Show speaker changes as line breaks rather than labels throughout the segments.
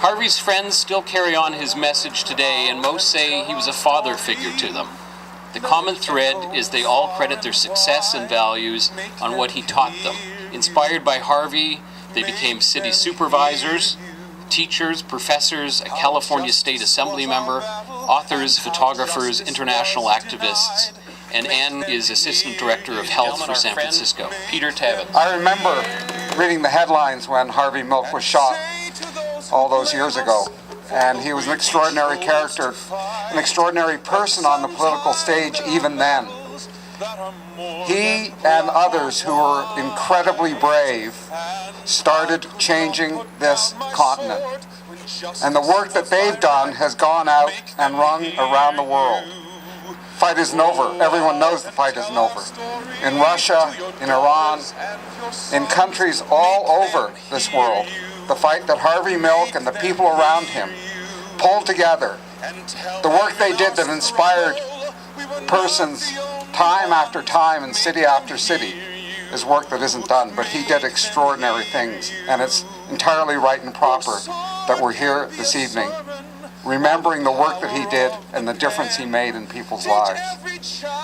Harvey's friends still carry on his message today, and most say he was a father figure to them. The common thread is they all credit their success and values on what he taught them. Inspired by Harvey, they became city supervisors, teachers, professors, a California State Assembly member, authors, photographers, international activists, and Ann is Assistant Director of Health for San Francisco. Peter Tabuns.
I remember reading the headlines when Harvey Milk was shot all those years ago. And he was an extraordinary character, an extraordinary person on the political stage even then. He and others who were incredibly brave started changing this continent. And the work that they've done has gone out and rung around the world. Fight isn't over. Everyone knows the fight isn't over. In Russia, in Iran, in countries all over this world, the fight that Harvey Milk and the people around him pulled together, the work they did that inspired persons time after time and city after city, is work that isn't done, but he did extraordinary things, and it's entirely right and proper that we're here this evening remembering the work that he did and the difference he made in people's lives.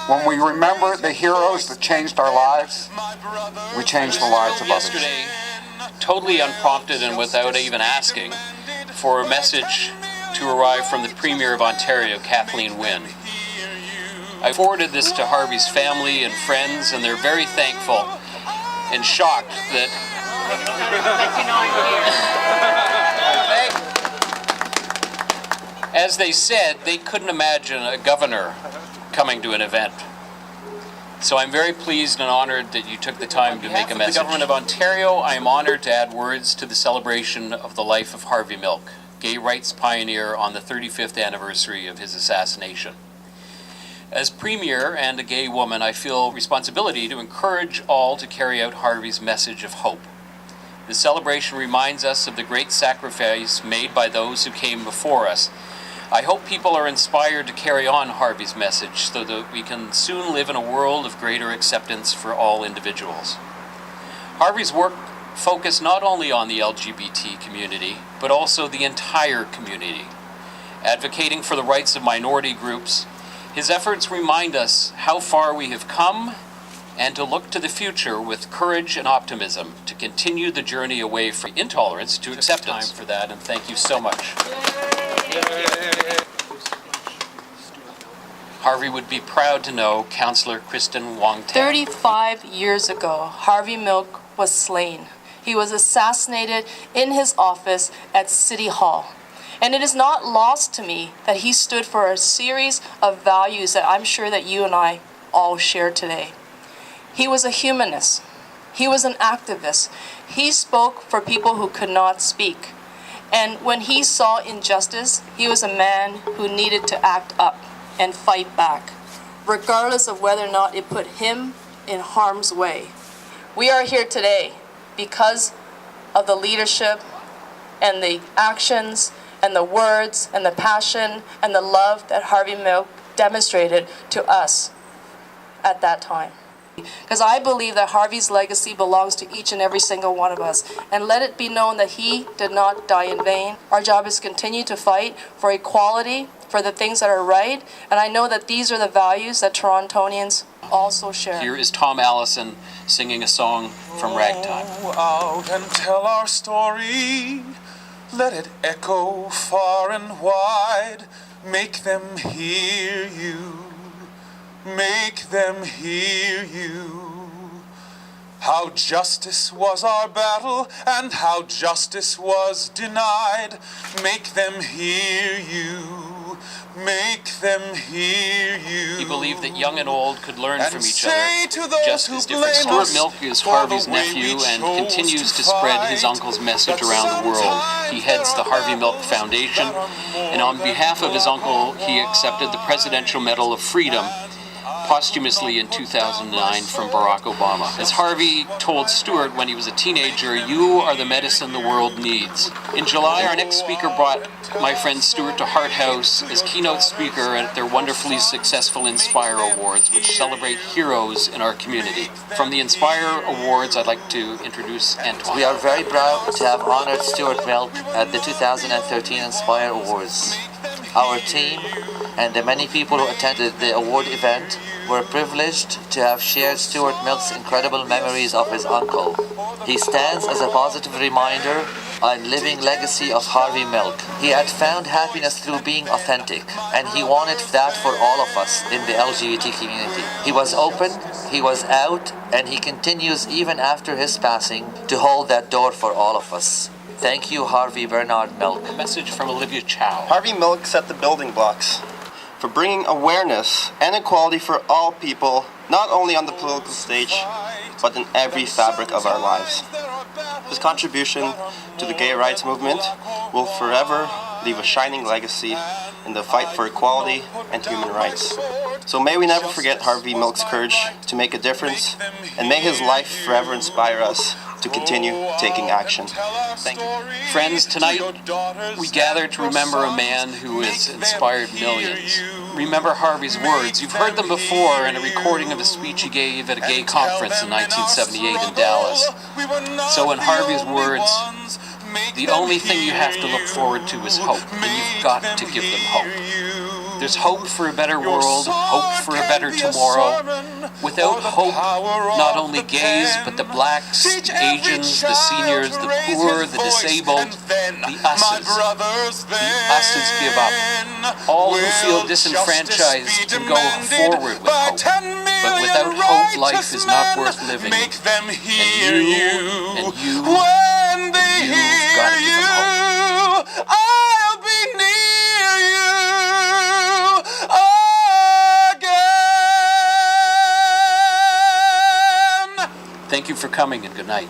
When we remember the heroes that changed our lives, we change the lives of others.
Yesterday, totally unprompted and without even asking, for a message to arrive from the Premier of Ontario, Kathleen Wynne. I forwarded this to Harvey's family and friends, and they're very thankful and shocked that as they said, they couldn't imagine a governor coming to an event. So I'm very pleased and honored that you took the time to make a message. On behalf of the Government of Ontario, I am honored to add words to the celebration of the life of Harvey Milk, gay rights pioneer, on the 35th anniversary of his assassination. As Premier and a gay woman, I feel responsibility to encourage all to carry out Harvey's message of hope. The celebration reminds us of the great sacrifice made by those who came before us. I hope people are inspired to carry on Harvey's message so that we can soon live in a world of greater acceptance for all individuals. Harvey's work focused not only on the LGBT community, but also the entire community. Advocating for the rights of minority groups, his efforts remind us how far we have come and to look to the future with courage and optimism to continue the journey away from intolerance to acceptance. Time for that, and thank you so much. Harvey would be proud to know Councillor Kristyn Wong-Tam.
35 years ago, Harvey Milk was slain. He was assassinated in his office at City Hall. And it is not lost to me that he stood for a series of values that I'm sure that you and I all share today. He was a humanist. He was an activist. He spoke for people who could not speak. And when he saw injustice, he was a man who needed to act up and fight back, regardless of whether or not it put him in harm's way. We are here today because of the leadership and the actions and the words and the passion and the love that Harvey Milk demonstrated to us at that time. Because I believe that Harvey's legacy belongs to each and every single one of us. And let it be known that he did not die in vain. Our job is to continue to fight for equality, for the things that are right. And I know that these are the values that Torontonians also share.
Here is Thom Allison singing a song from Ragtime.
Go out and tell our story. Let it echo far and wide. Make them hear you. Make them hear you. How justice was our battle and how justice was denied. Make them hear you. Make them hear you.
He believed that young and old could learn from each other, just as different. Stuart Milk is Harvey's nephew and continues to spread his uncle's message around the world. He heads the Harvey Milk Foundation, and on behalf of his uncle, he accepted the Presidential Medal of Freedom posthumously in 2009 from Barack Obama. As Harvey told Stewart when he was a teenager, "You are the medicine the world needs." In July, our next speaker brought my friend Stewart to Hart House as keynote speaker at their wonderfully successful Inspire Awards, which celebrate heroes in our community. From the Inspire Awards, I'd like to introduce Antoine.
We are very proud to have honored Stuart Milk at the 2013 Inspire Awards. Our team and the many people who attended the award event were privileged to have shared Stuart Milk's incredible memories of his uncle. He stands as a positive reminder and living legacy of Harvey Milk. He had found happiness through being authentic, and he wanted that for all of us in the LGBT community. He was open, he was out, and he continues even after his passing to hold that door for all of us. Thank you, Harvey Bernard Milk.
A message from Olivia Chow.
Harvey Milk set the building blocks for bringing awareness and equality for all people, not only on the political stage, but in every fabric of our lives. His contribution to the gay rights movement will forever leave a shining legacy in the fight for equality and human rights. So may we never forget Harvey Milk's courage to make a difference, and may his life forever inspire us to continue taking action. Thank you.
Friends, tonight we gather to remember a man who has inspired millions. Remember Harvey's words. You've heard them before in a recording of a speech he gave at a gay conference in 1978 in Dallas. So in Harvey's words, the only thing you have to look forward to is hope, and you've got to give them hope. There's hope for a better world, hope for a better tomorrow. Without hope, not only gays, but the blacks, the Asians, the seniors, the poor, the disabled, the us's give up. All who feel disinfranchised can go forward with hope. But without hope, life is not worth living. And you've got to give them hope.
I'll be near you again.
Thank you for coming and good night.